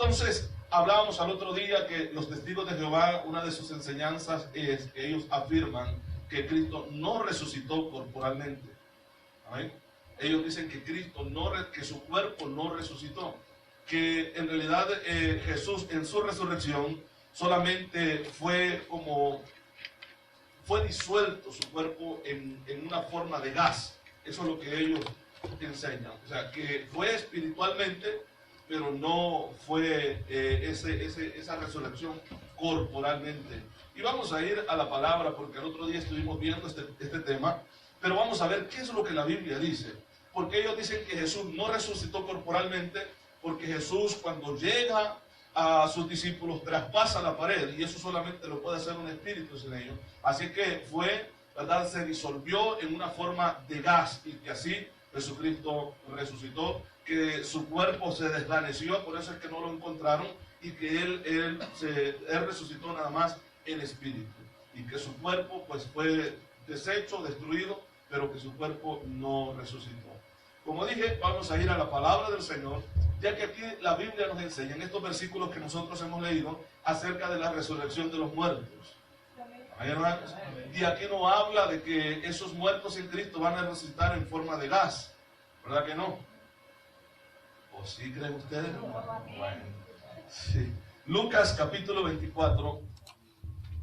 Entonces, hablábamos al otro día que los testigos de Jehová, una de sus enseñanzas es que ellos afirman que Cristo no resucitó corporalmente. ¿Amén? Ellos dicen que Cristo que su cuerpo no resucitó, que en realidad Jesús en su resurrección solamente fue disuelto su cuerpo en una forma de gas. Eso es lo que ellos enseñan. O sea, que fue espiritualmente, pero no fue esa resurrección corporalmente. Y vamos a ir a la palabra, porque el otro día estuvimos viendo este tema, pero vamos a ver qué es lo que la Biblia dice. Porque ellos dicen que Jesús no resucitó corporalmente, porque Jesús cuando llega a sus discípulos traspasa la pared, y eso solamente lo puede hacer un espíritu sin ellos. Así que ¿verdad? Se disolvió en una forma de gas, y que así Jesucristo resucitó, que su cuerpo se desvaneció, por eso es que no lo encontraron, y que él resucitó nada más en espíritu, y que su cuerpo pues fue deshecho, destruido, pero que su cuerpo no resucitó. Como dije, vamos a ir a la palabra del Señor, ya que aquí la Biblia nos enseña en estos versículos que nosotros hemos leído acerca de la resurrección de los muertos. Amén, hermanos. Y aquí no habla de que esos muertos en Cristo van a resucitar en forma de gas, ¿verdad que no? ¿O sí creen ustedes? Bueno, sí. Lucas capítulo 24,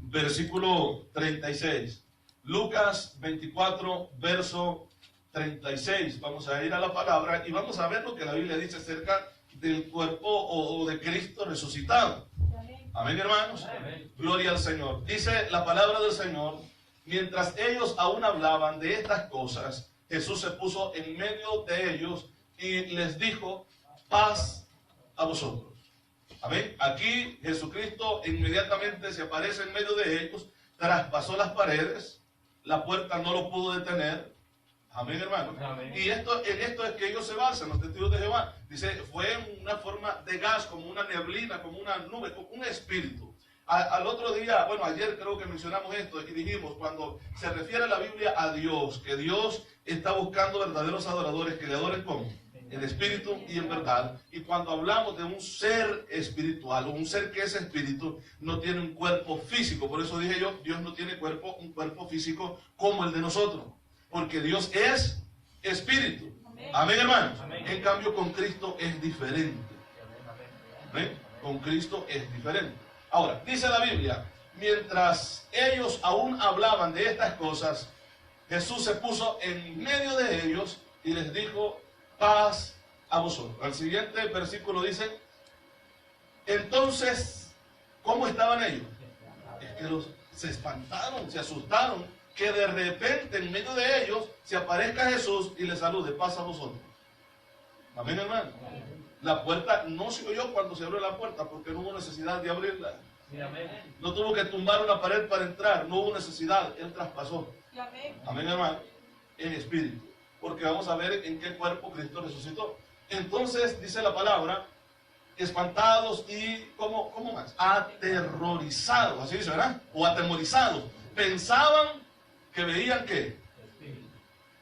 versículo 36. Lucas 24, verso 36. Vamos a ir a la palabra y vamos a ver lo que la Biblia dice acerca del cuerpo o de Cristo resucitado. Amén, hermanos. Amén. Gloria al Señor. Dice la palabra del Señor: mientras ellos aún hablaban de estas cosas, Jesús se puso en medio de ellos y les dijo: paz a vosotros. Amén. Aquí Jesucristo inmediatamente se aparece en medio de ellos, traspasó las paredes, la puerta no lo pudo detener. Amén, hermano. Amén. Y en esto es que ellos se basan, los testigos de Jehová. Dice, fue en una forma de gas, como una neblina, como una nube, como un espíritu. Al otro día, bueno, ayer creo que mencionamos esto y dijimos, cuando se refiere la Biblia a Dios, que Dios está buscando verdaderos adoradores que le adoren como en espíritu y en verdad. Y cuando hablamos de un ser espiritual, o un ser que es espíritu, no tiene un cuerpo físico. Por eso dije yo, Dios no tiene un cuerpo físico como el de nosotros, porque Dios es espíritu. Amén, hermanos. Amén. En cambio, con Cristo es diferente. Amén. Con Cristo es diferente. Ahora, dice la Biblia, mientras ellos aún hablaban de estas cosas, Jesús se puso en medio de ellos y les dijo: paz a vosotros. Al siguiente versículo dice: entonces, ¿cómo estaban ellos? Es que se espantaron, se asustaron, que de repente en medio de ellos se aparezca Jesús y les salude: paz a vosotros. Amén, hermano. La puerta no se oyó cuando se abrió la puerta, porque no hubo necesidad de abrirla. No tuvo que tumbar una pared para entrar, no hubo necesidad, él traspasó. Amén, hermano. En espíritu. Porque vamos a ver en qué cuerpo Cristo resucitó. Entonces, dice la palabra, espantados y, ¿cómo más? Aterrorizados, así dice, ¿verdad? O atemorizados. Pensaban que veían, ¿qué?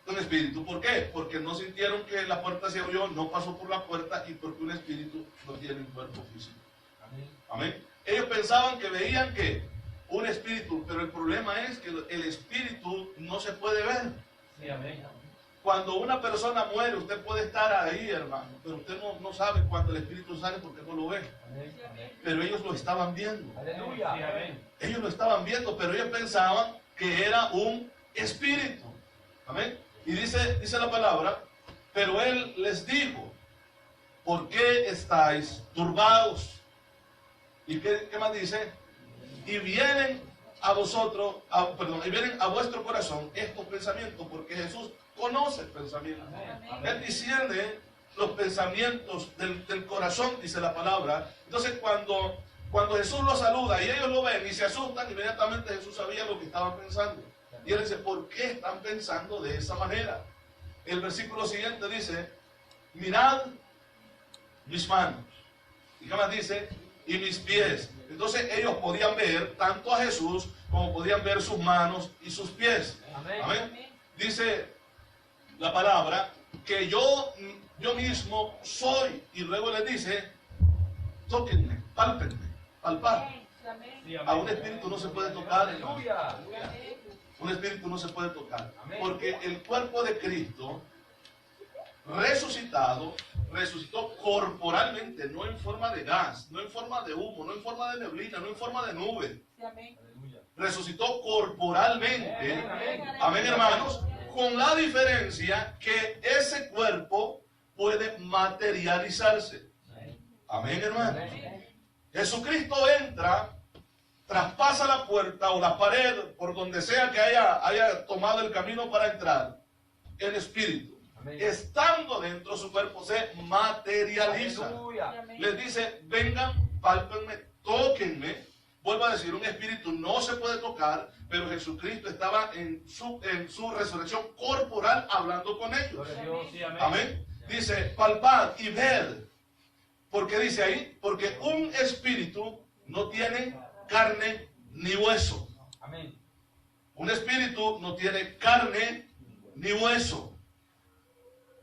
Un espíritu. ¿Por qué? Porque no sintieron que la puerta se abrió, no pasó por la puerta, y porque un espíritu no tiene un cuerpo físico. Amén. Amén. Ellos pensaban que veían, ¿qué? Un espíritu, pero el problema es que el espíritu no se puede ver. Sí, amén. Cuando una persona muere, usted puede estar ahí, hermano, pero usted no sabe cuando el espíritu sale porque no lo ve. Amén. Pero ellos lo estaban viendo. Aleluya. Sí, amén. Ellos lo estaban viendo, pero ellos pensaban que era un espíritu. Amén. Y dice la palabra, pero él les dijo: ¿por qué estáis turbados? ¿Y qué más dice? Y vienen a vosotros, y vienen a vuestro corazón estos pensamientos, porque Jesús conoce el pensamiento. Amén. Él discierne los pensamientos del corazón, dice la palabra. Entonces cuando Jesús los saluda y ellos lo ven y se asustan, inmediatamente Jesús sabía lo que estaban pensando. Y él dice: ¿por qué están pensando de esa manera? El versículo siguiente dice: mirad mis manos. ¿Y qué más dice? Y mis pies. Entonces ellos podían ver tanto a Jesús como podían ver sus manos y sus pies. Amén. Amén. Dice la palabra que yo mismo soy. Y luego les dice: tóquenme, pálpenme, palpar. Sí, A un espíritu no se puede tocar. Aleluya. Un espíritu no se puede tocar. Amén. Porque el cuerpo de Cristo resucitado, resucitó corporalmente, no en forma de gas, no en forma de humo, no en forma de neblina, no en forma de nube. Aleluya. Resucitó corporalmente. Amén. Amén, hermanos. Con la diferencia que ese cuerpo puede materializarse. Amén, hermanos. Jesucristo entra, traspasa la puerta o la pared por donde sea que haya tomado el camino para entrar. El Espíritu, Amén. estando dentro, su cuerpo se materializa. Aleluya. Les dice, vengan, pálpenme, tóquenme. Vuelvo a decir, un espíritu no se puede tocar, pero Jesucristo estaba en su resurrección corporal hablando con ellos. Gloria a Dios, sí, amén. Amén. Dice, palpad y ved. ¿Por qué dice ahí? Porque un espíritu no tiene carne ni hueso. Amén. Un espíritu no tiene carne ni hueso.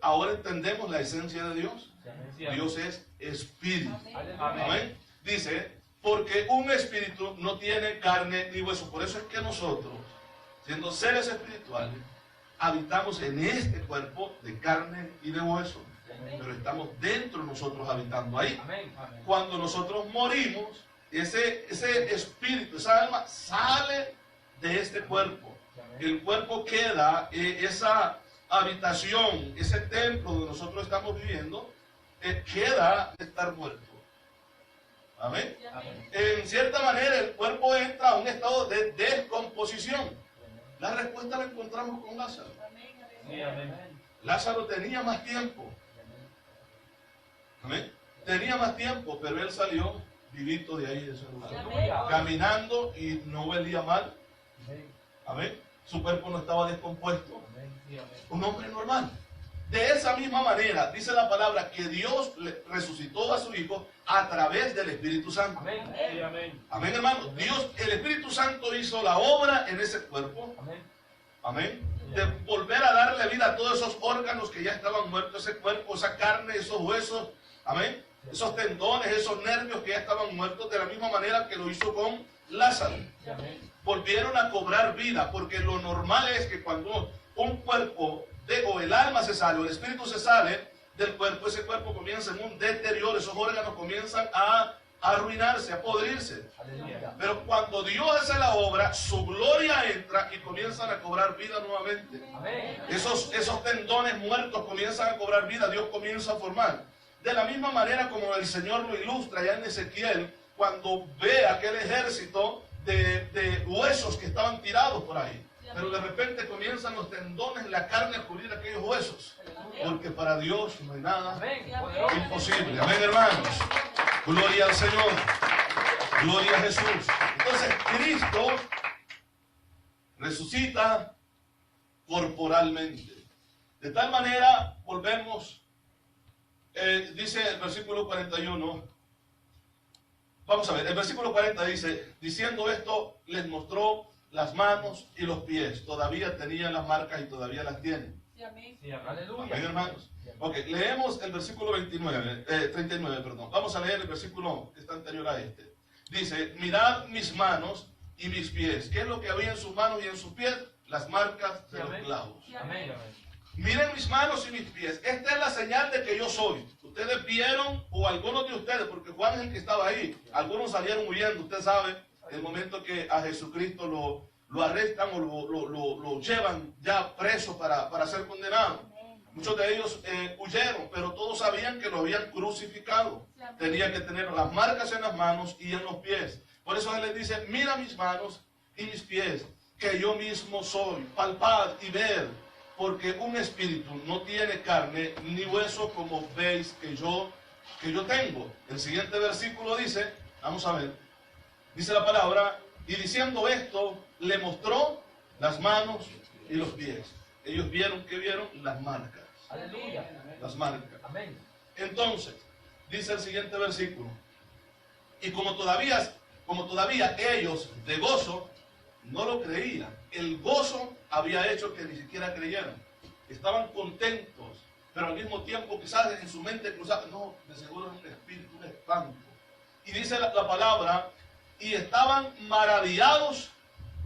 Ahora entendemos la esencia de Dios. Sí, amén, sí, amén. Dios es espíritu. Aleluya. Amén. Dice, porque un espíritu no tiene carne ni hueso. Por eso es que nosotros, siendo seres espirituales, habitamos en este cuerpo de carne y de hueso. Pero estamos dentro de nosotros habitando ahí. Amén. Amén. Cuando nosotros morimos, ese espíritu, esa alma sale de este cuerpo. El cuerpo queda, esa habitación, ese templo donde nosotros estamos viviendo, queda de estar muerto. Amén. Amén. En cierta manera el cuerpo entra a un estado de descomposición. La respuesta la encontramos con Lázaro. Sí, amén. Lázaro tenía más tiempo. Amén. Tenía más tiempo, pero él salió vivito de ahí, de ese lugar. Aleluya. Caminando y no velía mal. Amén. Amén. Su cuerpo no estaba descompuesto. Amén. Sí, amén. Un hombre normal. De esa misma manera, dice la palabra, que Dios resucitó a su Hijo a través del Espíritu Santo. Amén. Sí, amén. Amén, hermano. Dios, el Espíritu Santo hizo la obra en ese cuerpo. Amén. Amén. De volver a darle vida a todos esos órganos que ya estaban muertos, ese cuerpo, esa carne, esos huesos. Amén. Esos tendones, esos nervios que ya estaban muertos, de la misma manera que lo hizo con Lázaro. Sí, amén. Volvieron a cobrar vida, porque lo normal es que cuando un cuerpo o el alma se sale o el espíritu se sale del cuerpo, ese cuerpo comienza en un deterioro, esos órganos comienzan a arruinarse, a podrirse. Aleluya. Pero cuando Dios hace la obra, su gloria entra y comienzan a cobrar vida nuevamente. Amén. Esos tendones muertos comienzan a cobrar vida, Dios comienza a formar. De la misma manera como el Señor lo ilustra ya en Ezequiel, cuando ve aquel ejército de huesos que estaban tirados por ahí. Pero de repente comienzan los tendones, la carne a cubrir aquellos huesos. Porque para Dios no hay nada Amén. Poderoso. imposible. Amén, hermanos. Gloria al Señor. Gloria a Jesús. Entonces, Cristo resucita corporalmente. De tal manera, volvemos, dice el versículo 41. Vamos a ver, el versículo 40 dice, diciendo esto, les mostró las manos y los pies. Todavía tenían las marcas y todavía las tienen. Sí, amén. Amén, Aleluya. hermanos. Ok, leemos el versículo 39, perdón. Vamos a leer el versículo que está anterior a este. Dice, mirad mis manos y mis pies. ¿Qué es lo que había en sus manos y en sus pies? Las marcas de Sí, los amén. clavos. Amén. Amén. Miren mis manos y mis pies. Esta es la señal de que yo soy. Ustedes vieron, o algunos de ustedes, porque Juan es el que estaba ahí. Algunos salieron huyendo, usted sabe, el momento que a Jesucristo lo arrestan o lo llevan ya preso para ser condenado. Muchos de ellos huyeron, pero todos sabían que lo habían crucificado. Tenía que tener las marcas en las manos y en los pies. Por eso él les dice, mira mis manos y mis pies, que yo mismo soy. Palpad y ved, porque un espíritu no tiene carne ni hueso como veis que yo tengo. El siguiente versículo dice, vamos a ver, dice la palabra, y diciendo esto, le mostró las manos y los pies. Ellos vieron, ¿qué vieron? Las marcas. Aleluya. Las marcas. Amén. Entonces, dice el siguiente versículo, y como todavía ellos de gozo no lo creían, el gozo había hecho que ni siquiera creyeran. Estaban contentos, pero al mismo tiempo quizás en su mente cruzaba, no, de seguro es un espíritu, un espanto. y dice la palabra, y estaban maravillados,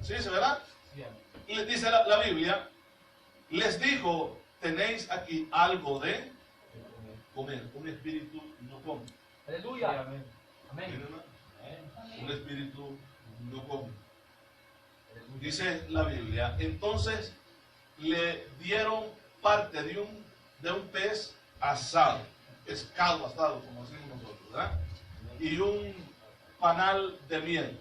¿sí dice, verdad? Sí, amén. Les dice la Biblia, les dijo, tenéis aquí algo de comer. Un espíritu no come. Sí, Aleluya. amén. Amén. Un espíritu no come. Dice la Biblia, entonces le dieron parte de un pez asado, pescado asado, como decimos nosotros, ¿verdad? Y un panal de miel.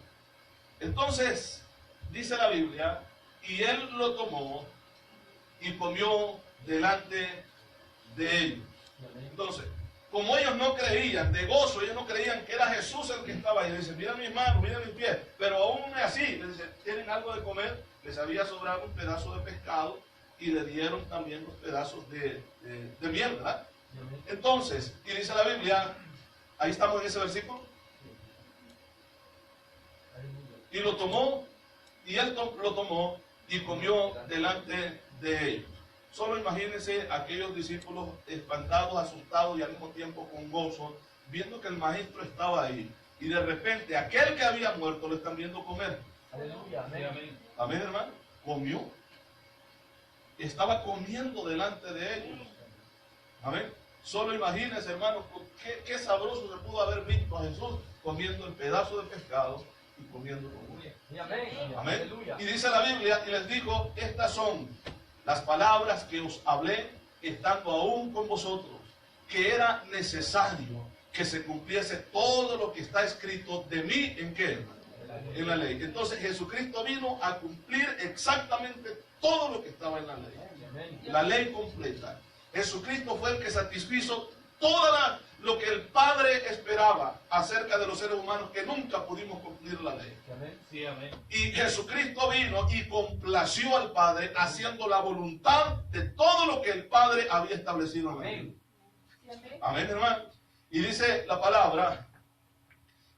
Entonces, dice la Biblia, y él lo tomó y comió delante de ellos. Entonces, como ellos no creían, de gozo, ellos no creían que era Jesús el que estaba ahí. Dicen, mira mis manos, mira mis pies. Pero aún así, les dicen, ¿tienen algo de comer? Les había sobrado un pedazo de pescado y le dieron también los pedazos de miel, ¿verdad? Entonces, y dice la Biblia, ahí estamos en ese versículo, y lo tomó, y él lo tomó y comió delante de ellos. Solo imagínense aquellos discípulos espantados, asustados y al mismo tiempo con gozo, viendo que el maestro estaba ahí. Y de repente aquel que había muerto lo están viendo comer. Aleluya. Sí, amén. Amén, hermano. Comió. Estaba comiendo delante de ellos. Amén. Solo imagínense, hermano, qué sabroso se pudo haber visto a Jesús comiendo el pedazo de pescado y comiendo con él. Sí, amén. Amén. Aleluya. Y dice la Biblia, y les dijo, estas son las palabras que os hablé estando aún con vosotros, que era necesario que se cumpliese todo lo que está escrito de mí, ¿en qué, hermano? En la ley. Entonces Jesucristo vino a cumplir exactamente todo lo que estaba en la ley. Amén. La ley completa. Jesucristo fue el que satisfizo todo lo que el Padre esperaba acerca de los seres humanos, que nunca pudimos cumplir la ley. Amén. Sí, amén. Y Jesucristo vino y complació al Padre haciendo la voluntad de todo lo que el Padre había establecido en la ley. Amén, hermano. Y dice la palabra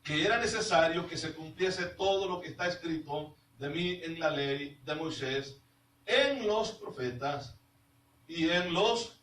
que era necesario que se cumpliese todo lo que está escrito de mí en la ley de Moisés, en los profetas y en los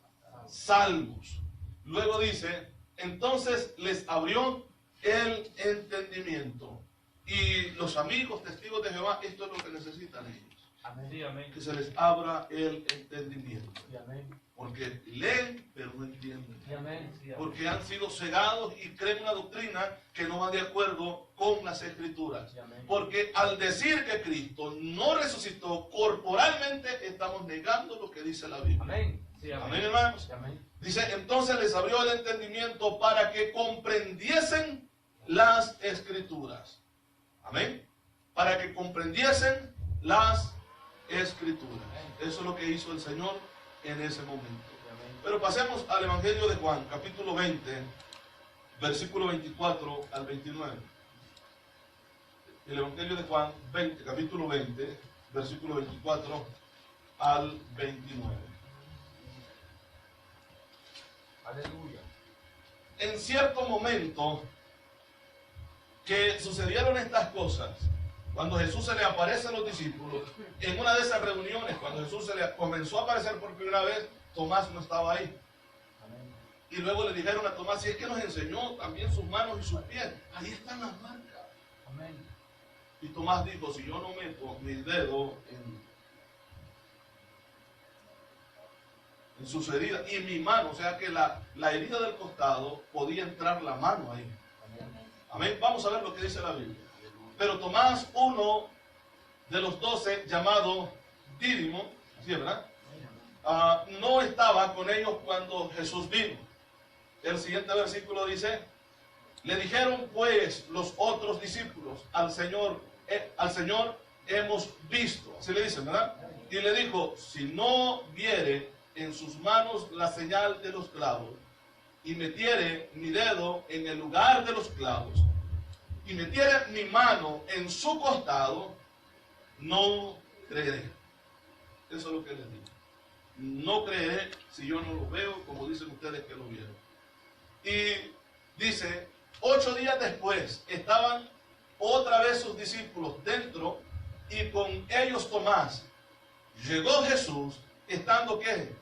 salmos. Luego dice, entonces les abrió el entendimiento. Y los amigos testigos de Jehová, esto es lo que necesitan ellos. Amén. Sí, amén. Que se les abra el entendimiento. Sí, amén. Porque leen, pero no entienden. Sí, amén. Sí, amén. Porque han sido cegados y creen una doctrina que no va de acuerdo con las Escrituras. Sí, amén. Porque al decir que Cristo no resucitó corporalmente, estamos negando lo que dice la Biblia. Amén. Sí, Amén, amén. hermanos. Sí, amén. Dice, entonces les abrió el entendimiento para que comprendiesen las Escrituras. Amén. Para que comprendiesen las Escrituras. Eso es lo que hizo el Señor en ese momento. Sí, amén. Pero pasemos al Evangelio de Juan, capítulo 20, versículo 24 al 29. El Evangelio de Juan, capítulo 20, versículo 24 al 29. Aleluya. En cierto momento que sucedieron estas cosas, cuando Jesús se le aparece a los discípulos, en una de esas reuniones, cuando Jesús se le comenzó a aparecer por primera vez, Tomás no estaba ahí. Amén. Y luego le dijeron a Tomás, si es que nos enseñó también sus manos y sus pies, ahí están las marcas. Amén. Y Tomás dijo, si yo no meto mi dedo en sus heridas y mi mano, o sea que la herida del costado, podía entrar la mano ahí. Amén. Amén. Vamos a ver lo que dice la Biblia. Pero Tomás, uno de los 12, llamado Dídimo, ¿sí, verdad? No estaba con ellos cuando Jesús vino. El siguiente versículo dice, le dijeron pues los otros discípulos, al Señor hemos visto. Así le dicen, ¿verdad? Y le dijo, si no viere en sus manos la señal de los clavos, y metiere mi dedo en el lugar de los clavos, y metiere mi mano en su costado, no creeré. Eso es lo que les digo. No creeré si yo no lo veo, como dicen ustedes que lo vieron. Y dice, 8 días después estaban otra vez sus discípulos dentro, y con ellos Tomás. Llegó Jesús, estando ¿qué?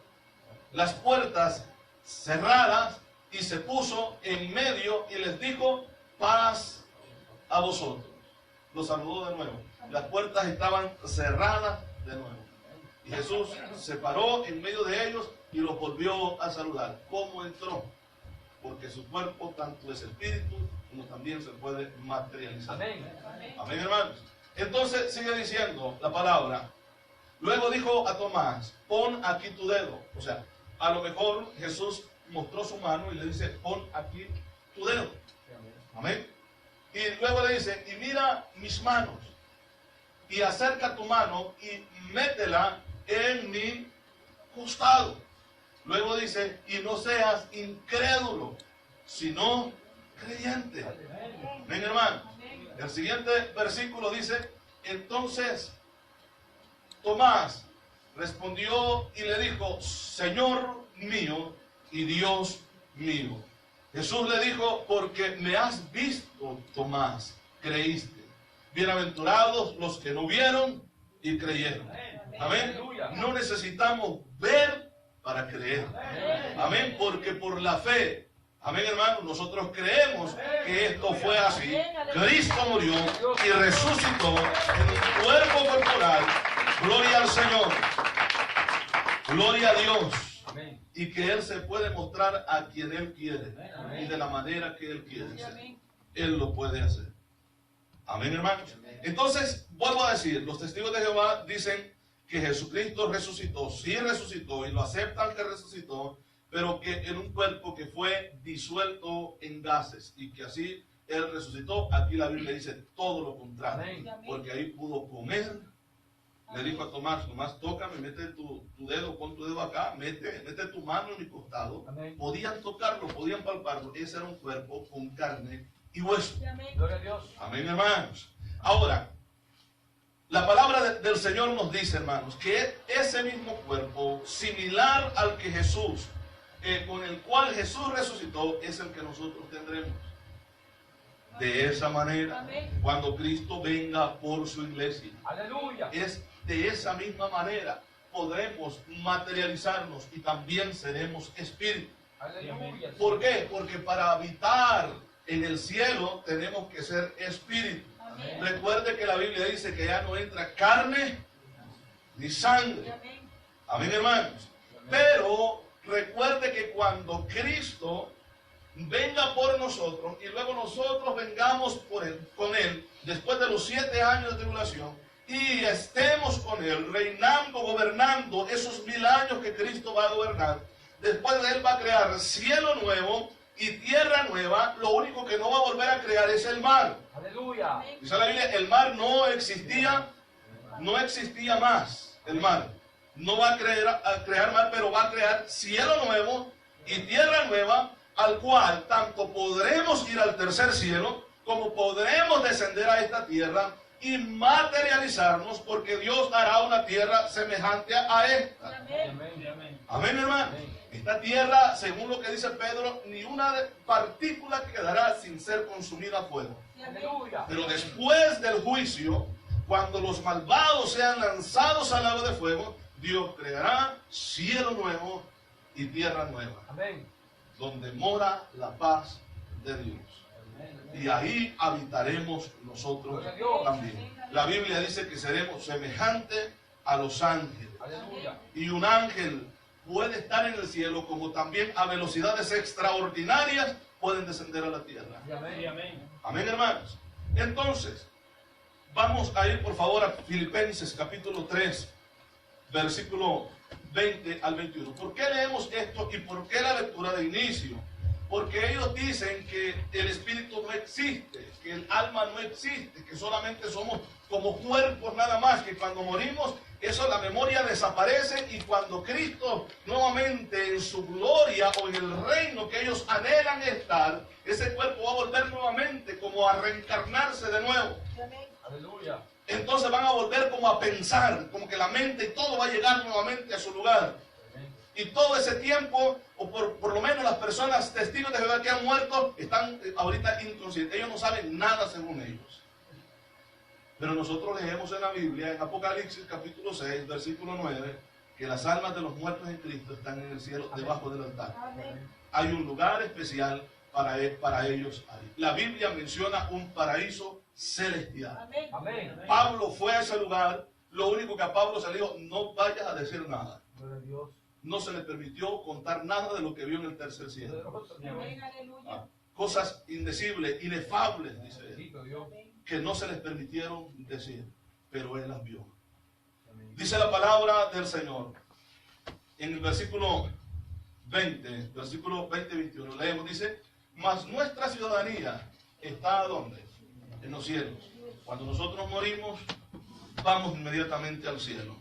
Las puertas cerradas, y se puso en medio y les dijo, paz a vosotros. Los saludó de nuevo. Las puertas estaban cerradas de nuevo. Y Jesús se paró en medio de ellos y los volvió a saludar. ¿Cómo entró? Porque su cuerpo tanto es espíritu como también se puede materializar. Amén. Amén, hermanos. Entonces sigue diciendo la palabra. Luego dijo a Tomás, pon aquí tu dedo. O sea, a lo mejor Jesús mostró su mano y le dice, pon aquí tu dedo. Amén. Y luego le dice, y mira mis manos, y acerca tu mano y métela en mi costado. Luego dice, y no seas incrédulo, sino creyente. Amén, hermano. El siguiente versículo dice, entonces Tomás respondió y le dijo, Señor mío y Dios mío. Jesús le dijo, porque me has visto, Tomás, creíste. Bienaventurados los que no vieron y creyeron. Amén. No necesitamos ver para creer. Amén. Porque por la fe, amén, hermano, nosotros creemos que esto fue así. Cristo murió y resucitó en un cuerpo corporal. Gloria al Señor. Gloria a Dios. Y que Él se puede mostrar a quien Él quiere y de la manera que Él quiere ser. Él lo puede hacer. Amén, hermanos. Entonces, vuelvo a decir, los testigos de Jehová dicen que Jesucristo resucitó. Sí resucitó y lo aceptan que resucitó, pero que en un cuerpo que fue disuelto en gases y que así Él resucitó. Aquí la Biblia dice todo lo contrario, porque ahí pudo comer. Le dijo a Tomás, Tomás, tócame, mete tu dedo, pon tu dedo acá, mete tu mano en mi costado. Amén. Podían tocarlo, podían palparlo. Ese era un cuerpo con carne y hueso. Gloria a Dios. Amén, hermanos. Ahora, la palabra del Señor nos dice, hermanos, que ese mismo cuerpo, similar al que Jesús, con el cual Jesús resucitó, es el que nosotros tendremos. De esa manera, cuando Cristo venga por su iglesia, Aleluya. es de esa misma manera podremos materializarnos y también seremos espíritu. Aleluya. ¿Por qué? Porque para habitar en el cielo tenemos que ser espíritu. Recuerde que la Biblia dice que ya no entra carne ni sangre. Amén, hermanos. Pero recuerde que cuando Cristo venga por nosotros y luego nosotros vengamos con Él después de los 7 años de tribulación y estemos con Él reinando, gobernando esos 1000 años que Cristo va a gobernar, después de Él va a crear cielo nuevo y tierra nueva. Lo único que no va a volver a crear es el mar. Aleluya. Dice la Biblia, el mar no existía más. El mar no va a crear mar, pero va a crear cielo nuevo y tierra nueva, al cual tanto podremos ir al tercer cielo como podremos descender a esta tierra y materializarnos, porque Dios hará una tierra semejante a esta. Amén. Amén, hermano. Esta tierra, según lo que dice Pedro, ni una partícula quedará sin ser consumida a fuego. Aleluya. Pero después del juicio, cuando los malvados sean lanzados al lago de fuego, Dios creará cielo nuevo y tierra nueva, Amén. donde mora la paz de Dios. Y ahí habitaremos nosotros también. La Biblia dice que seremos semejantes a los ángeles. Aleluya. Y un ángel puede estar en el cielo, como también a velocidades extraordinarias pueden descender a la tierra. Amén. Amén, hermanos. Entonces, vamos a ir por favor a Filipenses capítulo 3, versículo 20 al 21. ¿Por qué leemos esto y por qué la lectura de inicio? Porque ellos dicen que el espíritu no existe, que el alma no existe, que solamente somos como cuerpos nada más, que cuando morimos, eso, la memoria desaparece, y cuando Cristo nuevamente en su gloria o en el reino que ellos anhelan estar, ese cuerpo va a volver nuevamente como a reencarnarse de nuevo. Aleluya. Entonces van a volver como a pensar, como que la mente y todo va a llegar nuevamente a su lugar. Y todo ese tiempo, o por lo menos las personas testigos de Jehová que han muerto, están ahorita inconscientes. Ellos no saben nada según ellos. Pero nosotros leemos en la Biblia, en Apocalipsis capítulo 6, versículo 9, que las almas de los muertos en Cristo están en el cielo, debajo del altar. Hay un lugar especial para ellos ahí. La Biblia menciona un paraíso celestial. Amén. Amén. Pablo fue a ese lugar, lo único que a Pablo se le dijo, no vayas a decir nada. Gloria a Dios. No se le permitió contar nada de lo que vio en el tercer cielo. Poderoso Dios. Amén. Aleluya. Cosas indecibles, inefables, dice él, Bendito Dios. que no se les permitieron decir, pero él las vio. Amén. Dice la palabra del Señor en el versículo 20-21, leemos, dice, mas nuestra ciudadanía está ¿dónde? En los cielos. Cuando nosotros morimos, vamos inmediatamente al cielo.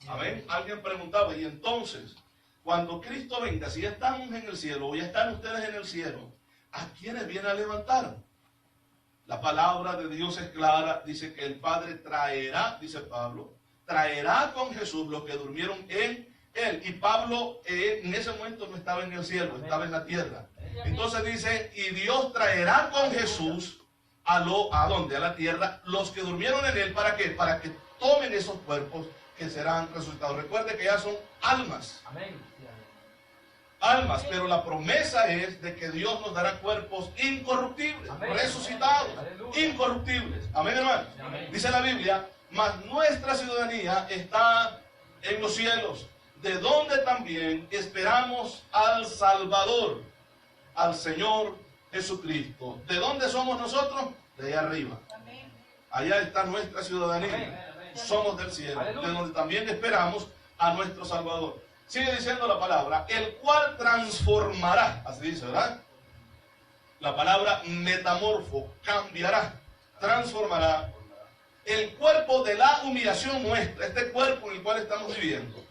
Amén. Alguien preguntaba, y entonces, cuando Cristo venga, si ya estamos en el cielo, o ya están ustedes en el cielo, ¿a quiénes viene a levantar? La palabra de Dios es clara, dice que el Padre traerá, dice Pablo, traerá con Jesús los que durmieron en él. Y Pablo en ese momento no estaba en el cielo, estaba en la tierra. Entonces dice, y Dios traerá con Jesús ¿a dónde? A la tierra, los que durmieron en él. ¿Para qué? Para que tomen esos cuerpos que serán resucitados. Recuerde que ya son almas. Amén. Almas, pero la promesa es de que Dios nos dará cuerpos incorruptibles, Amén. resucitados, Aleluya. incorruptibles. Amén, hermano. Amén. Dice la Biblia, mas nuestra ciudadanía está en los cielos, de donde también esperamos al Salvador, al Señor Jesucristo. ¿De dónde somos nosotros? De allá arriba. Amén. Allá está nuestra ciudadanía. Amén. Somos del cielo, Aleluya. de donde también esperamos a nuestro Salvador. Sigue diciendo la palabra, el cual transformará, así dice, ¿verdad? La palabra metamorfo, cambiará, transformará el cuerpo de la humillación nuestra, este cuerpo en el cual estamos viviendo.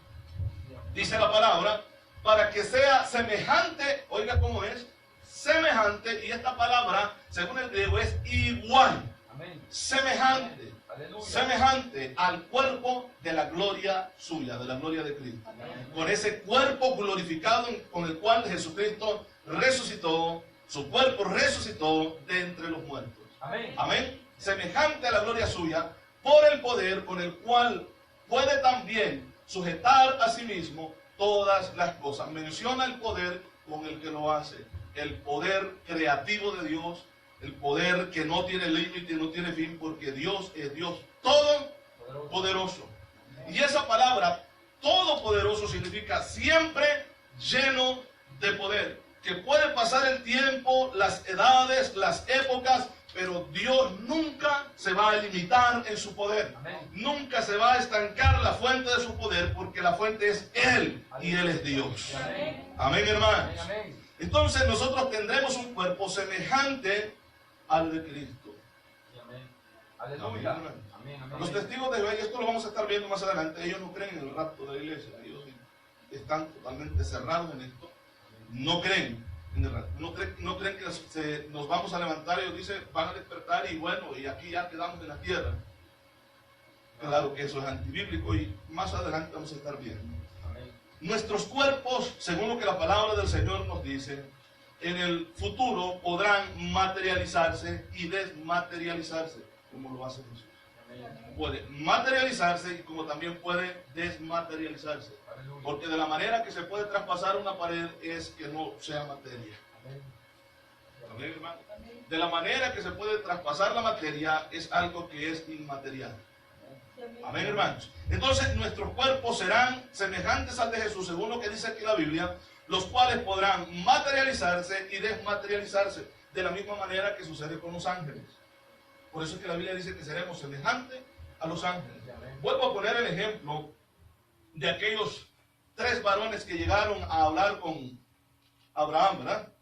Dice la palabra, para que sea semejante, oiga cómo es, semejante, y esta palabra, según el griego, es igual, Amén. semejante. Aleluya. Semejante al cuerpo de la gloria suya, de la gloria de Cristo. Con ese cuerpo glorificado con el cual Jesucristo resucitó, su cuerpo resucitó de entre los muertos. Amén. Amén. Semejante a la gloria suya, por el poder con el cual puede también sujetar a sí mismo todas las cosas. Menciona el poder con el que lo hace. El poder creativo de Dios. El poder que no tiene límite, no tiene fin, porque Dios es Dios todopoderoso. Y esa palabra, todopoderoso, significa siempre lleno de poder. Que puede pasar el tiempo, las edades, las épocas, pero Dios nunca se va a limitar en su poder. Amén. Nunca se va a estancar la fuente de su poder, porque la fuente es Él y Él es Dios. Amén. Amén, hermanos. Amén. Entonces nosotros tendremos un cuerpo semejante al de Cristo. Amén. Aleluya. Amén. Amén. Amén. Los testigos de Jehová, y esto lo vamos a estar viendo más adelante, ellos no creen en el rapto de la iglesia, ellos están totalmente cerrados en esto, no creen en el rapto, no creen que nos vamos a levantar, ellos dicen, van a despertar y bueno, y aquí ya quedamos en la tierra. Claro que eso es antibíblico y más adelante vamos a estar viendo. Amén. Nuestros cuerpos, según lo que la palabra del Señor nos dice, en el futuro podrán materializarse y desmaterializarse, como lo hace Jesús. Amén. Puede materializarse y como también puede desmaterializarse. Aleluya. Porque de la manera que se puede traspasar una pared es que no sea materia. Amén. ¿Amén, hermano? De la manera que se puede traspasar la materia es algo que es inmaterial. Amén, hermanos. Entonces nuestros cuerpos serán semejantes al de Jesús, según lo que dice aquí la Biblia, los cuales podrán materializarse y desmaterializarse de la misma manera que sucede con los ángeles. Por eso es que la Biblia dice que seremos semejantes a los ángeles. Vuelvo a poner el ejemplo de aquellos 3 varones que llegaron a hablar con Abraham, ¿verdad?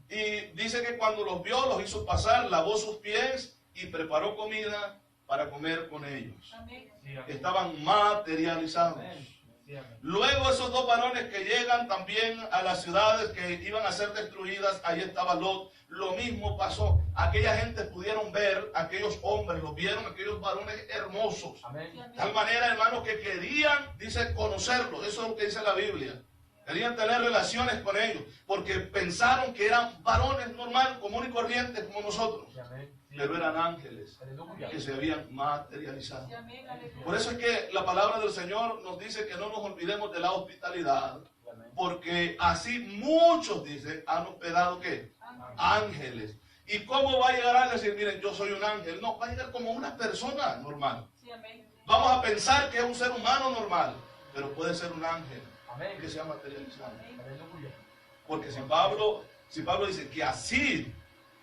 Y dice que cuando los vio, los hizo pasar, lavó sus pies y preparó comida para comer con ellos. Amén. Sí, amén. Estaban materializados. Amén. Sí, amén. Luego esos 2 varones que llegan también a las ciudades que iban a ser destruidas, ahí estaba Lot. Lo mismo pasó. Aquella gente pudieron ver, aquellos hombres los vieron, aquellos varones hermosos. Amén. De tal manera, hermanos, que querían, dice, conocerlos. Eso es lo que dice la Biblia. Querían tener relaciones con ellos, porque pensaron que eran varones normales, comunes y corrientes como nosotros. Sí, amén. Sí, Pero eran ángeles Aleluya. que se habían materializado. Amén. Aleluya. Por eso es que la palabra del Señor nos dice que no nos olvidemos de la hospitalidad, Amén. porque así muchos, dice, han hospedado ¿qué? Ángeles. ¿Y cómo va a llegar a decir, miren, yo soy un ángel? No, va a llegar como una persona normal. Sí, amén. Vamos a pensar que es un ser humano normal, pero puede ser un ángel Amén. que se ha materializado. Aleluya. Porque si Pablo dice que así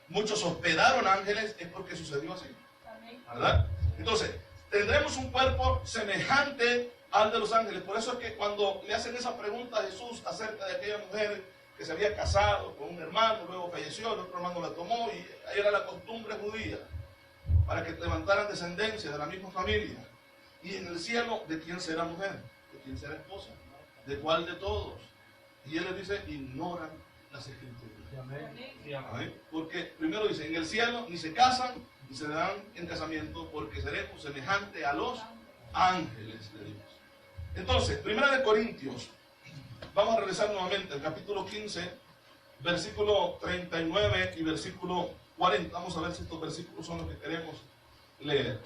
muchos hospedaron ángeles, es porque sucedió así, Amén. ¿verdad? Entonces, tendremos un cuerpo semejante al de los ángeles. Por eso es que cuando le hacen esa pregunta a Jesús acerca de aquella mujer que se había casado con un hermano, luego falleció, el otro hermano la tomó, y ahí era la costumbre judía, para que levantaran descendencia de la misma familia. Y en el cielo, ¿de quién será mujer? ¿De quién será esposa? ¿De cuál de todos? Y él les dice, ignoran las escrituras. Amén. Sí, amén. Amén. Porque primero dice, en el cielo ni se casan ni se dan en casamiento, porque seremos semejantes a los ángeles de Dios. Entonces, 1 Corintios, vamos a regresar nuevamente al capítulo 15, versículo 39 y versículo 40. Vamos a ver si estos versículos son los que queremos leer.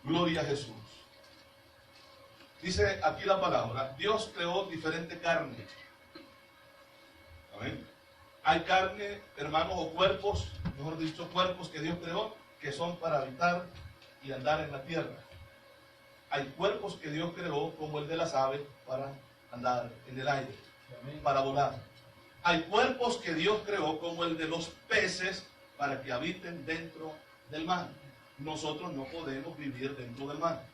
Gloria a Jesús. Dice aquí la palabra, Dios creó diferente carne. Amén. Hay carne, hermanos, o cuerpos, mejor dicho, cuerpos que Dios creó, que son para habitar y andar en la tierra. Hay cuerpos que Dios creó, como el de las aves, para andar en el aire, para volar. Hay cuerpos que Dios creó, como el de los peces, para que habiten dentro del mar. Nosotros no podemos vivir dentro del mar.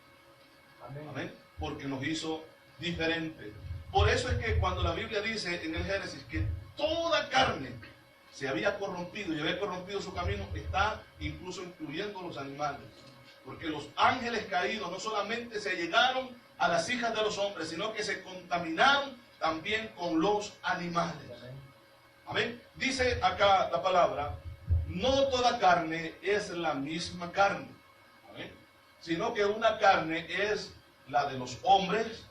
Amén. Porque nos hizo diferente. Por eso es que cuando la Biblia dice en el Génesis que toda carne se había corrompido y había corrompido su camino, está incluso incluyendo los animales. Porque los ángeles caídos no solamente se llegaron a las hijas de los hombres, sino que se contaminaron también con los animales. Amén. Dice acá la palabra, no toda carne es la misma carne. Amén. Sino que una carne es la de los hombres,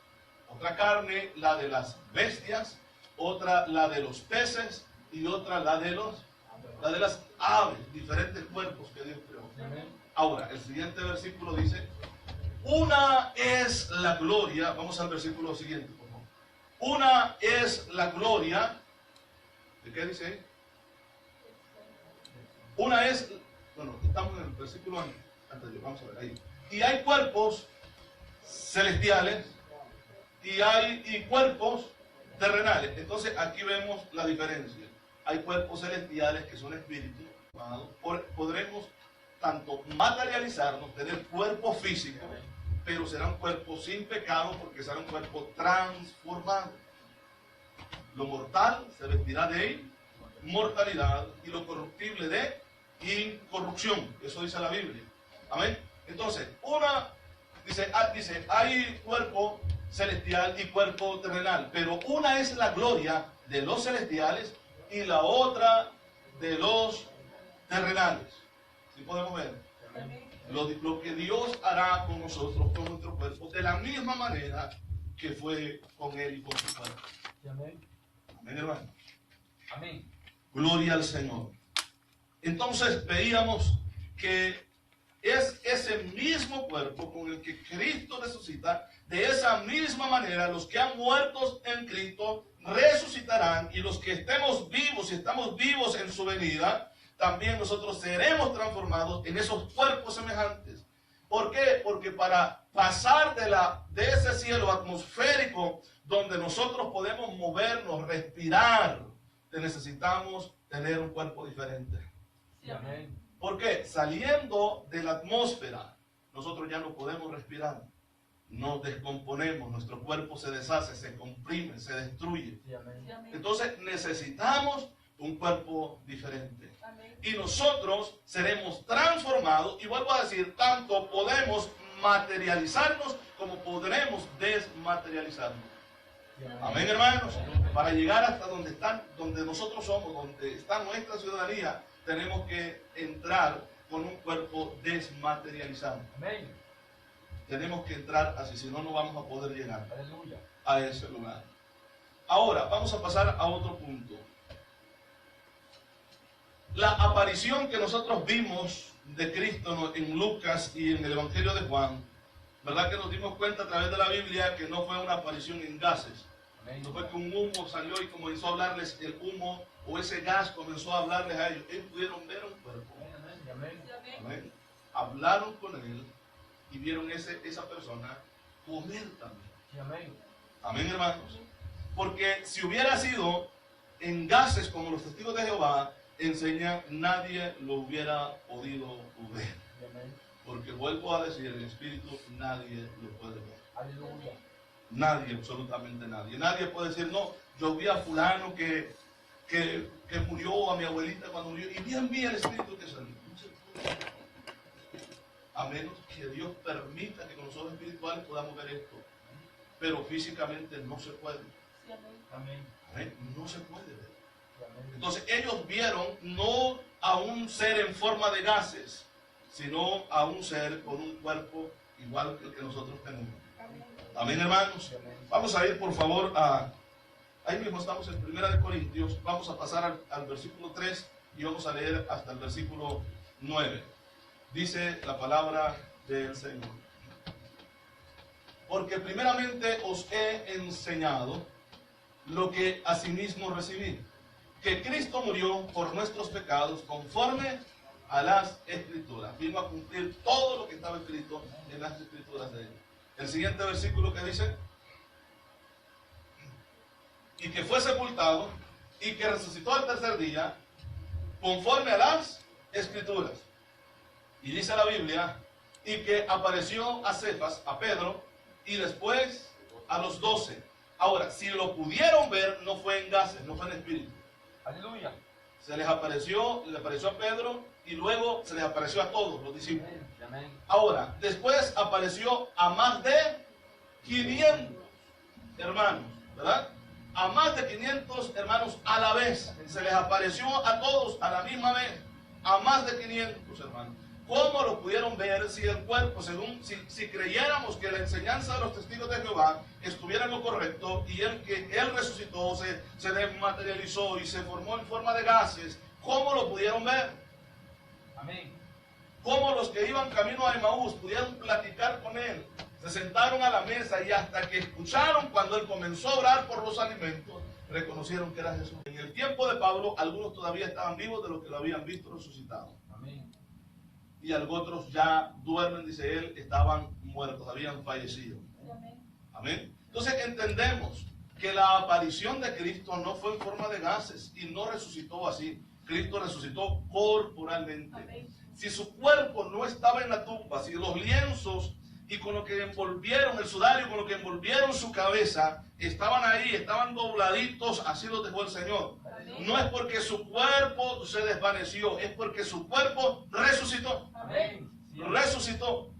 otra carne la de las bestias, otra la de los peces y otra la de las aves, diferentes cuerpos que Dios creó. Ahora, el siguiente versículo dice, una es la gloria, vamos al versículo siguiente, por favor. Una es la gloria, ¿de qué dice ahí? Una es, bueno, estamos en el versículo anterior, vamos a ver ahí. Y hay cuerpos celestiales y cuerpos terrenales. Entonces aquí vemos la diferencia. Hay cuerpos celestiales que son espíritus, podremos tanto materializarnos, tener cuerpo físico, pero serán cuerpos sin pecado porque serán cuerpos transformados. Lo mortal se vestirá de inmortalidad y lo corruptible de incorrupción. Eso dice la Biblia. Amén. Entonces, dice, hay cuerpo celestial y cuerpo terrenal, pero una es la gloria de los celestiales y la otra de los terrenales. ¿Sí podemos ver? Lo que Dios hará con nosotros, con nuestro cuerpo, de la misma manera que fue con él y con su cuerpo. Amén. Amén, hermano. Amén. Gloria al Señor. Entonces veíamos que es ese mismo cuerpo con el que Cristo resucita. De esa misma manera, los que han muerto en Cristo resucitarán, y los que estemos vivos y estamos vivos en su venida, también nosotros seremos transformados en esos cuerpos semejantes. ¿Por qué? Porque para pasar de ese cielo atmosférico donde nosotros podemos movernos, respirar, necesitamos tener un cuerpo diferente. Sí, amén. ¿Por qué? Saliendo de la atmósfera, nosotros ya no podemos respirar. Nos descomponemos, nuestro cuerpo se deshace, se comprime, se destruye. Sí, amén. Sí, amén. Entonces necesitamos un cuerpo diferente. Amén. Y nosotros seremos transformados, y vuelvo a decir, tanto podemos materializarnos como podremos desmaterializarnos. Sí, amén. Amén, hermanos. Para llegar hasta donde nosotros somos, donde está nuestra ciudadanía, tenemos que entrar con un cuerpo desmaterializado. Amén. Tenemos que entrar así, si no, no vamos a poder llegar Aleluya. a ese lugar. Ahora, vamos a pasar a otro punto. La aparición que nosotros vimos de Cristo en Lucas y en el Evangelio de Juan, ¿verdad que nos dimos cuenta a través de la Biblia que no fue una aparición en gases? Amén. No fue que un humo salió y comenzó a hablarles, el humo o ese gas comenzó a hablarles a ellos. Ellos pudieron ver un cuerpo. Amén. Amén. Hablaron con él y vieron esa persona comer también. Amén. Amén, hermanos. Porque si hubiera sido en gases como los testigos de Jehová enseñan, nadie lo hubiera podido ver. Amén. Porque vuelvo a decir, el espíritu nadie lo puede ver. Aleluya. Nadie, absolutamente nadie. Nadie puede decir, no, yo vi a fulano que murió, a mi abuelita cuando murió, y vi el espíritu que salió. No se puede. A menos que Dios permita que con los ojos espirituales podamos ver esto. Pero físicamente no se puede. Amén. Amén. No se puede ver. Amén. Entonces ellos vieron no a un ser en forma de gases, sino a un ser con un cuerpo igual que el que nosotros tenemos. Amén, hermanos. Vamos a ir por favor ahí mismo estamos en 1 Corintios, vamos a pasar al versículo 3 y vamos a leer hasta el versículo 9. Dice la palabra del Señor. Porque primeramente os he enseñado lo que asimismo recibí, que Cristo murió por nuestros pecados conforme a las Escrituras. Vino a cumplir todo lo que estaba escrito en las Escrituras de él. El siguiente versículo que dice, y que fue sepultado y que resucitó al tercer día conforme a las Escrituras. Y dice la Biblia, y que apareció a Cefas, a Pedro, y después a los 12. Ahora, si lo pudieron ver, no fue en gases, no fue en espíritu. Aleluya. Se les apareció, le apareció a Pedro y luego se les apareció a todos los discípulos. Amén. Ahora, después apareció a más de 500 hermanos, ¿verdad? A más de 500 hermanos a la vez. Se les apareció a todos a la misma vez. A más de 500 hermanos. ¿Cómo lo pudieron ver si el cuerpo, si creyéramos que la enseñanza de los testigos de Jehová estuviera en lo correcto y que él resucitó, se desmaterializó y se formó en forma de gases? ¿Cómo lo pudieron ver? Amén. ¿Cómo los que iban camino a Emaús pudieron platicar con él? Se sentaron a la mesa y hasta que escucharon cuando él comenzó a orar por los alimentos, reconocieron que era Jesús. En el tiempo de Pablo, algunos todavía estaban vivos de los que lo habían visto resucitado. Amén. Y otros ya duermen, dice él, estaban muertos, habían fallecido. Amén. Entonces entendemos que la aparición de Cristo no fue en forma de gases y no resucitó así. Cristo resucitó corporalmente. Amén. Si su cuerpo no estaba en la tumba, si los lienzos y con lo que envolvieron el sudario, con lo que envolvieron su cabeza, estaban ahí, estaban dobladitos, así los dejó el Señor. Amén. No es porque su cuerpo se desvaneció, es porque su cuerpo resucitó. Amén. Resucitó.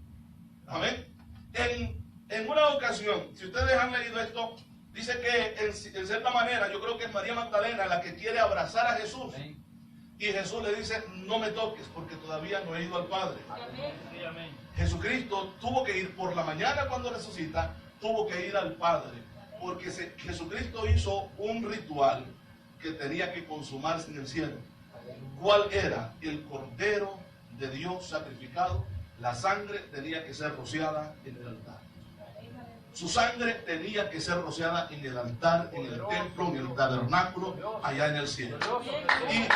Amén. En una ocasión, si ustedes han leído esto, dice que en cierta manera, yo creo que es María Magdalena la que quiere abrazar a Jesús. Amén. Y Jesús le dice, no me toques porque todavía no he ido al Padre. Amén. Sí, amén. Jesucristo tuvo que ir por la mañana cuando resucita, tuvo que ir al Padre. Porque Jesucristo hizo un ritual que tenía que consumarse en el cielo. ¿Cuál era? El Cordero de Dios sacrificado. La sangre tenía que ser rociada en el altar. Su sangre tenía que ser rociada en el altar, en el templo, en el tabernáculo, allá en el cielo. Y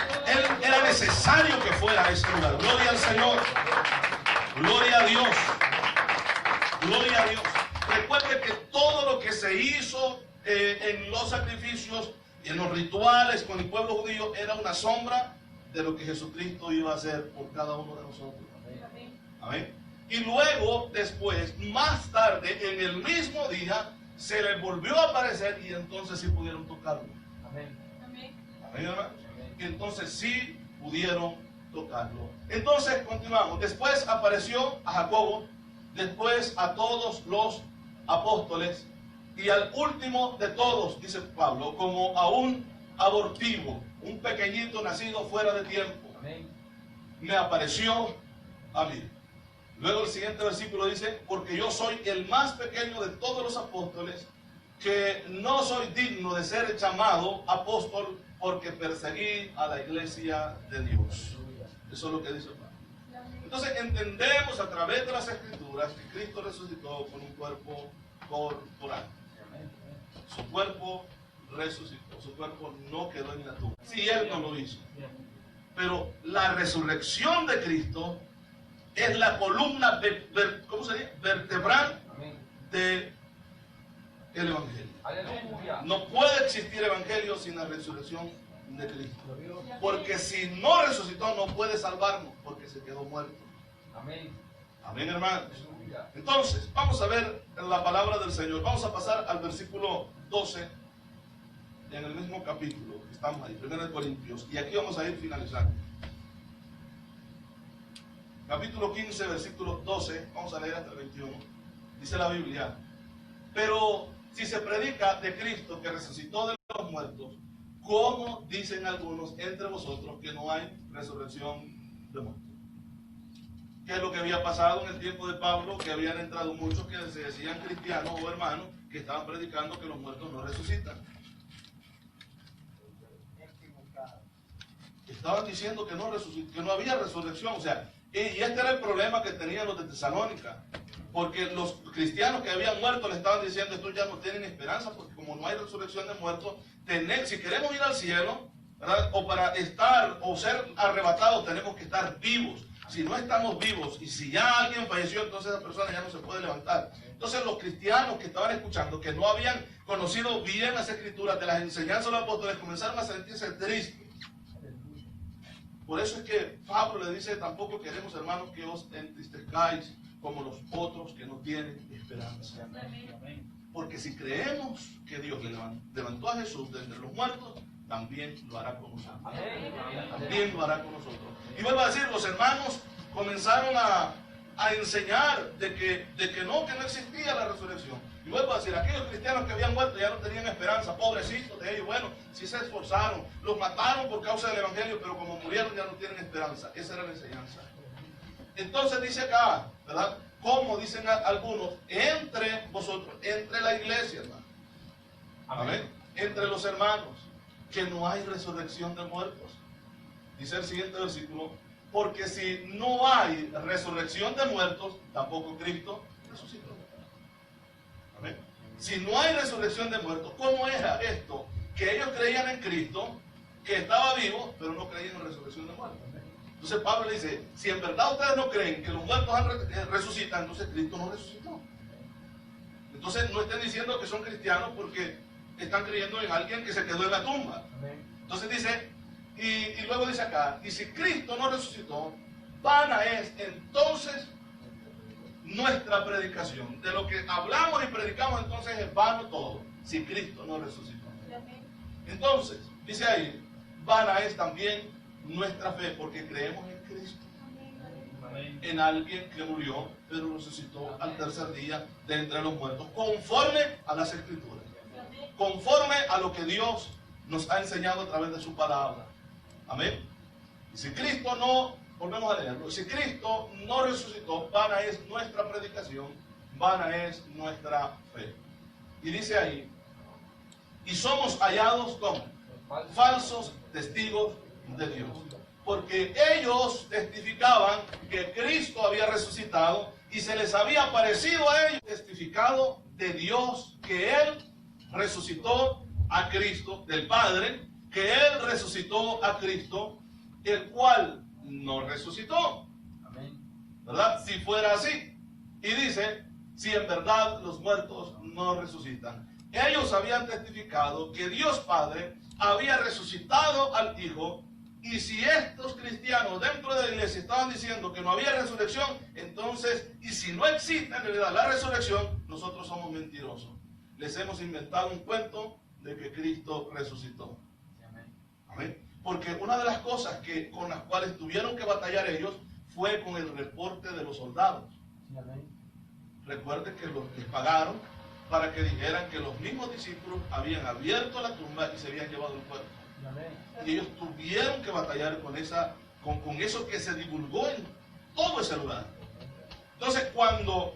era necesario que fuera a ese lugar. Gloria al Señor. Gloria a Dios. Gloria a Dios. Recuerde que todo lo que se hizo en los sacrificios y en los rituales con el pueblo judío era una sombra de lo que Jesucristo iba a hacer por cada uno de nosotros. Amén. Amén. Y luego, después, más tarde, en el mismo día, se les volvió a aparecer y entonces sí pudieron tocarlo. Amén. Amén. Amén, hermano. Entonces sí pudieron tocarlo. Entonces continuamos. Después apareció a Jacobo, después a todos los apóstoles y al último de todos, dice Pablo, como a un abortivo, un pequeñito nacido fuera de tiempo. Amén. Me apareció a mí. Luego el siguiente versículo dice, porque yo soy el más pequeño de todos los apóstoles, que no soy digno de ser llamado apóstol porque perseguí a la iglesia de Dios. Eso es lo que dice Pablo. Entonces entendemos a través de las Escrituras que Cristo resucitó con un cuerpo corporal. su cuerpo resucitó, su cuerpo no quedó en la tumba. Sí, Él no lo hizo. Pero la resurrección de Cristo es la columna ¿cómo se dice? Vertebral Amén. del Evangelio. Aleluya. No puede existir Evangelio sin la resurrección de Cristo. Porque si no resucitó, no puede salvarnos, porque se quedó muerto. Amén. Amén, hermanos. Aleluya. Entonces, vamos a ver la palabra del Señor. Vamos a pasar al versículo 12, en el mismo capítulo. Estamos ahí, 1 Corintios. Y aquí vamos a ir finalizando. Capítulo 15, versículo 12. Vamos a leer hasta el 21. Dice la Biblia: pero si se predica de Cristo que resucitó de los muertos, ¿cómo dicen algunos entre vosotros que no hay resurrección de muertos? ¿Qué es lo que había pasado en el tiempo de Pablo? Que habían entrado muchos que se decían cristianos o hermanos que estaban predicando que los muertos no resucitan. Estaban diciendo que no había resurrección. O sea, y este era el problema que tenían los de Tesalónica. Porque los cristianos que habían muerto le estaban diciendo: estos ya no tienen esperanza, porque como no hay resurrección de muertos, si queremos ir al cielo, ¿verdad? O para estar o ser arrebatados, tenemos que estar vivos. Si no estamos vivos y si ya alguien falleció, entonces esa persona ya no se puede levantar. Entonces los cristianos que estaban escuchando, que no habían conocido bien las escrituras de las enseñanzas de los apóstoles, comenzaron a sentirse tristes. Por eso es que Pablo le dice: tampoco queremos, hermanos, que os entristezcáis como los otros que no tienen esperanza. Porque si creemos que Dios levantó a Jesús de entre los muertos, también lo hará con nosotros. También lo hará con nosotros. Y vuelvo a decir, los hermanos comenzaron a enseñar de que no existía la resurrección. Y vuelvo a decir, aquellos cristianos que habían muerto ya no tenían esperanza, pobrecitos de ellos. Bueno, sí se esforzaron, los mataron por causa del Evangelio, pero como murieron ya no tienen esperanza. Esa era la enseñanza. Entonces dice acá, ¿verdad? Como dicen algunos, entre vosotros, entre la iglesia, hermano. Amén. Entre los hermanos, que no hay resurrección de muertos. Dice el siguiente versículo: porque si no hay resurrección de muertos, tampoco Cristo resucitó. Amén. Si no hay resurrección de muertos, ¿cómo era esto? Que ellos creían en Cristo, que estaba vivo, pero no creían en resurrección de muertos. Entonces Pablo le dice: si en verdad ustedes no creen que los muertos resucitan, entonces Cristo no resucitó. Entonces no estén diciendo que son cristianos porque están creyendo en alguien que se quedó en la tumba. Entonces dice, y luego dice acá: y si Cristo no resucitó, vana es entonces nuestra predicación. De lo que hablamos y predicamos, entonces es vano todo, si Cristo no resucitó. Entonces, dice ahí, vana es también nuestra fe, porque creemos en Cristo, en alguien que murió, pero resucitó al tercer día de entre los muertos, conforme a las Escrituras, conforme a lo que Dios nos ha enseñado a través de su palabra. Amén. Y si Cristo no, volvemos a leerlo, si Cristo no resucitó, vana es nuestra predicación, vana es nuestra fe. Y dice ahí: y somos hallados como falsos testigos de Dios, porque ellos testificaban que Cristo había resucitado y se les había aparecido a ellos, testificado de Dios que Él resucitó a Cristo, del Padre, que Él resucitó a Cristo, el cual no resucitó. Amén. ¿Verdad? Si fuera así. Y dice: si en verdad los muertos no resucitan. Ellos habían testificado que Dios Padre había resucitado al Hijo. Y si estos cristianos dentro de la iglesia estaban diciendo que no había resurrección, entonces, y si no existe en realidad la resurrección, nosotros somos mentirosos. Les hemos inventado un cuento de que Cristo resucitó. Amén. Porque una de las cosas con las cuales tuvieron que batallar ellos fue con el reporte de los soldados. Recuerden que les pagaron para que dijeran que los mismos discípulos habían abierto la tumba y se habían llevado el cuerpo. Y ellos tuvieron que batallar con eso que se divulgó en todo ese lugar. Entonces, cuando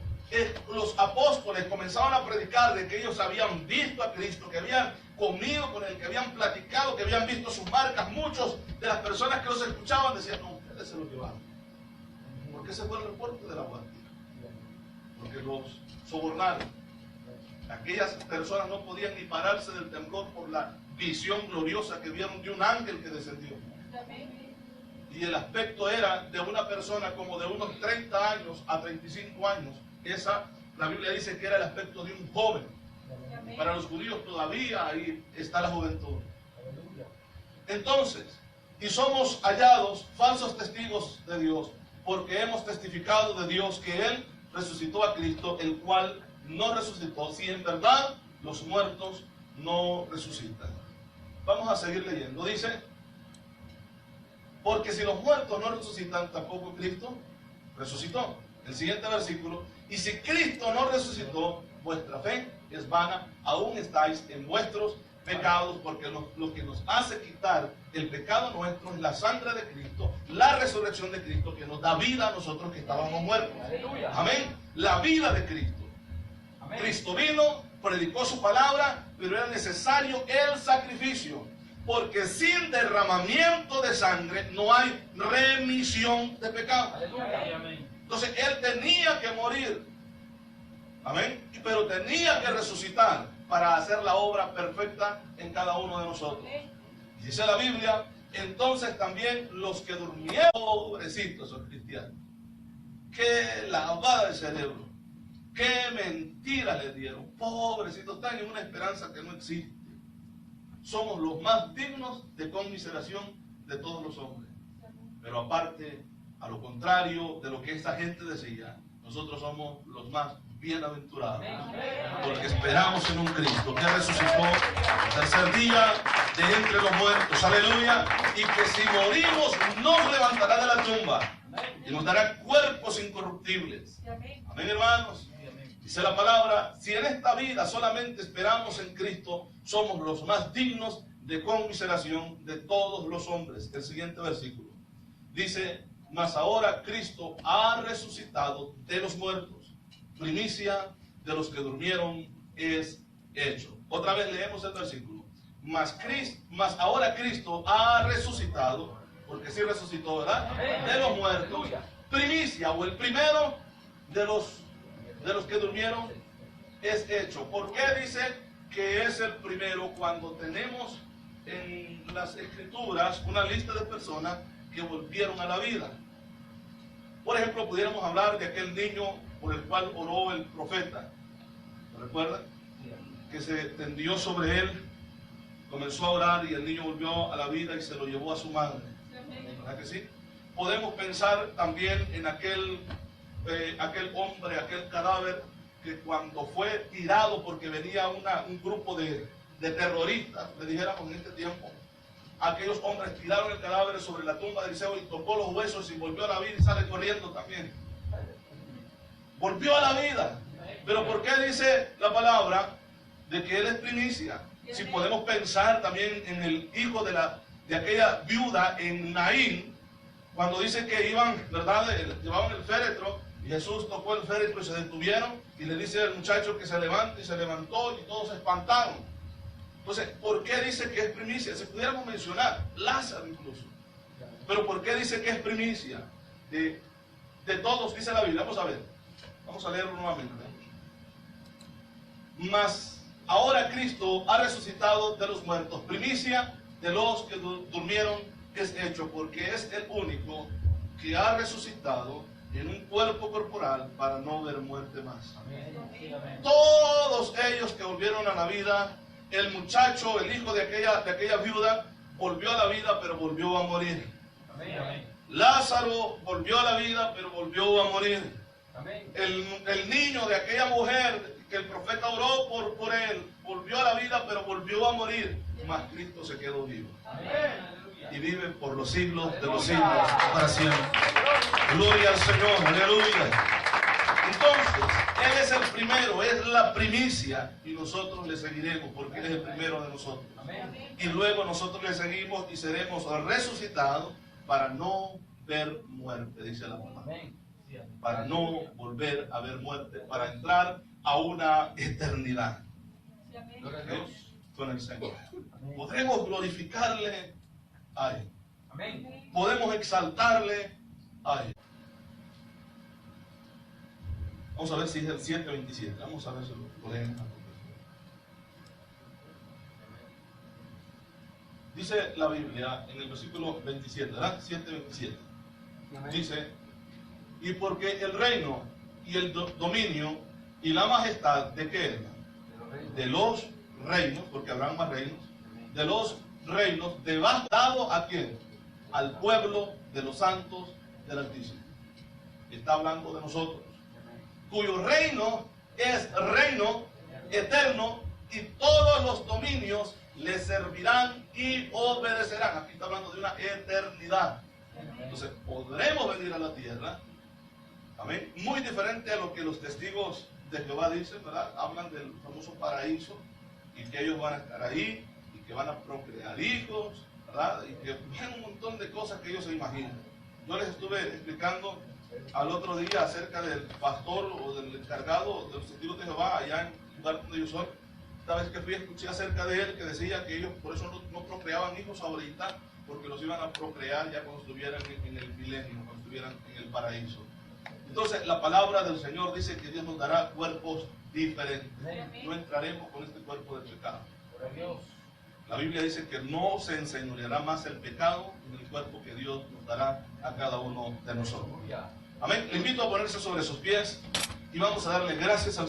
los apóstoles comenzaban a predicar de que ellos habían visto a Cristo, que habían comido con Él, que habían platicado, que habían visto sus marcas, muchos de las personas que los escuchaban decían: no, ustedes se lo llevaron. Porque ese fue el reporte de la guardia. Porque los sobornaron. Aquellas personas no podían ni pararse del temblor por la visión gloriosa que vieron de un ángel que descendió. Y el aspecto era de una persona como de unos 30 años a 35 años. La Biblia dice que era el aspecto de un joven. Para los judíos todavía ahí está la juventud. Entonces, y somos hallados falsos testigos de Dios, porque hemos testificado de Dios que Él resucitó a Cristo, el cual no resucitó, si en verdad los muertos no resucitan. Vamos a seguir leyendo. Dice, porque si los muertos no resucitan, tampoco Cristo resucitó. El siguiente versículo, y si Cristo no resucitó, vuestra fe es vana, aún estáis en vuestros pecados, porque lo que nos hace quitar el pecado nuestro es la sangre de Cristo, la resurrección de Cristo, que nos da vida a nosotros que estábamos muertos. Aleluya. Amén. La vida de Cristo. Amén. Cristo vino, predicó su palabra, pero era necesario el sacrificio, porque sin derramamiento de sangre no hay remisión de pecado. Aleluya. Amén. Entonces Él tenía que morir, amén, pero tenía que resucitar para hacer la obra perfecta en cada uno de nosotros. Dice la Biblia, entonces también los que durmieron, pobrecitos esos cristianos, qué lavada de cerebro, qué mentira le dieron, pobrecitos, están en una esperanza que no existe. Somos los más dignos de conmiseración de todos los hombres, pero aparte, a lo contrario de lo que esta gente decía, nosotros somos los más bienaventurados, porque esperamos en un Cristo que resucitó el tercer día de entre los muertos, aleluya, y que si morimos nos levantará de la tumba y nos dará cuerpos incorruptibles. Amén, hermanos. Dice la palabra, si en esta vida solamente esperamos en Cristo, somos los más dignos de conmiseración de todos los hombres. El siguiente versículo dice, mas ahora Cristo ha resucitado de los muertos, primicia de los que durmieron es hecho. Otra vez leemos el versículo. Mas ahora Cristo ha resucitado, porque sí resucitó, ¿verdad? De los muertos, primicia o el primero de los que durmieron es hecho. ¿Por qué dice que es el primero cuando tenemos en las Escrituras una lista de personas que volvieron a la vida? Por ejemplo, pudiéramos hablar de aquel niño por el cual oró el profeta. ¿Recuerdan? Que se tendió sobre él, comenzó a orar y el niño volvió a la vida y se lo llevó a su madre. ¿Verdad que sí? Podemos pensar también en aquel hombre, aquel cadáver que cuando fue tirado porque venía un grupo de terroristas, le dijéramos en este tiempo, aquellos hombres tiraron el cadáver sobre la tumba de Eliseo y tocó los huesos y volvió a la vida y sale corriendo también. Volvió a la vida. Pero ¿por qué dice la palabra de que él es primicia? Si podemos pensar también en el hijo de aquella viuda en Naín, cuando dice que iban, ¿verdad? Llevaban el féretro y Jesús tocó el féretro y se detuvieron y le dice al muchacho que se levante y se levantó y todos se espantaron. Entonces, ¿por qué dice que es primicia? Si pudiéramos mencionar, Lázaro incluso. Pero ¿por qué dice que es primicia? De todos, dice la Biblia. Vamos a leerlo nuevamente. Mas ahora Cristo ha resucitado de los muertos, primicia de los que durmieron es hecho, porque es el único que ha resucitado en un cuerpo corporal para no ver muerte más. Todos ellos que volvieron a la vida, el muchacho, el hijo de aquella viuda, volvió a la vida, pero volvió a morir. Lázaro volvió a la vida, pero volvió a morir. El niño de aquella mujer que el profeta oró por él, volvió a la vida, pero volvió a morir. Mas Cristo se quedó vivo. Y vive por los siglos de los siglos, para siempre. Gloria al Señor, aleluya. Entonces, Él es el primero, es la primicia, y nosotros le seguiremos porque Él es el primero de nosotros. Y luego nosotros le seguimos y seremos resucitados para no ver muerte, dice la palabra. Para no volver a ver muerte, para entrar a una eternidad con el Señor. Podremos glorificarle a Él. Podemos exaltarle a Él. Vamos a ver si es el 7:27. Vamos a ver si lo podemos. Dice la Biblia en el versículo 27, ¿verdad? 7:27. Dice, y porque el reino y el dominio y la majestad de qué, hermano? De los reinos, porque habrán más reinos, de los reinos, dado a quién? Al pueblo de los santos del Altísimo. Está hablando de nosotros, cuyo reino es reino eterno y todos los dominios le servirán y obedecerán. Aquí está hablando de una eternidad. Entonces podremos venir a la tierra, amén, muy diferente a lo que los testigos de Jehová dicen, ¿verdad? Hablan del famoso paraíso y que ellos van a estar ahí y que van a procrear hijos, ¿verdad? Y que ven un montón de cosas que ellos se imaginan. Yo les estuve explicando al otro día acerca del pastor o del encargado de los testigos de Jehová allá en el lugar donde yo soy. Esta vez que fui escuché acerca de él que decía que ellos por eso no procreaban hijos ahorita, porque los iban a procrear ya cuando estuvieran en el milenio, cuando estuvieran en el paraíso. Entonces la palabra del Señor dice que Dios nos dará cuerpos diferentes. No entraremos con este cuerpo de pecado. La Biblia dice que no se enseñoreará más el pecado en el cuerpo que Dios nos dará a cada uno de nosotros. Amén. Le invito a ponerse sobre sus pies y vamos a darle gracias al